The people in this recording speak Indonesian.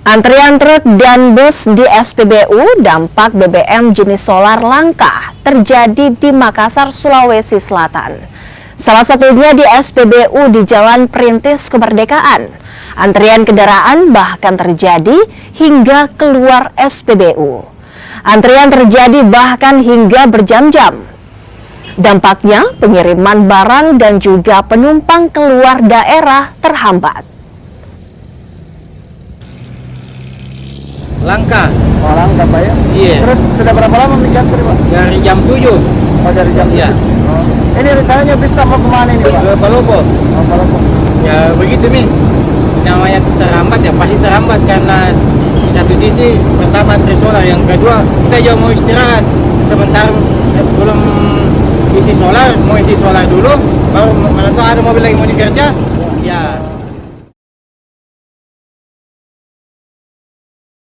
Antrian truk dan bus di SPBU dampak BBM jenis solar langka terjadi di Makassar, Sulawesi Selatan. Salah satunya di SPBU di Jalan Perintis Kemerdekaan. Antrian kendaraan bahkan terjadi hingga keluar SPBU. Antrian terjadi bahkan hingga berjam-jam. Dampaknya pengiriman barang dan juga penumpang keluar daerah terhambat. Langka. Oh, langka Pak ya? Iya. Terus sudah berapa lama mencantri Pak? Dari jam 7. Oh, dari jam Iya. 7. Oh. Ini rencananya bis mau kemana ini Pak? Ke Palopo. Oh, Palopo. Ya begitu Mi. Namanya terhambat ya pasti terhambat karena di satu sisi pertama antri solar, yang kedua kita juga mau istirahat sebentar belum isi solar, mau isi solar dulu baru mana tahu ada mobil lagi mau dikerja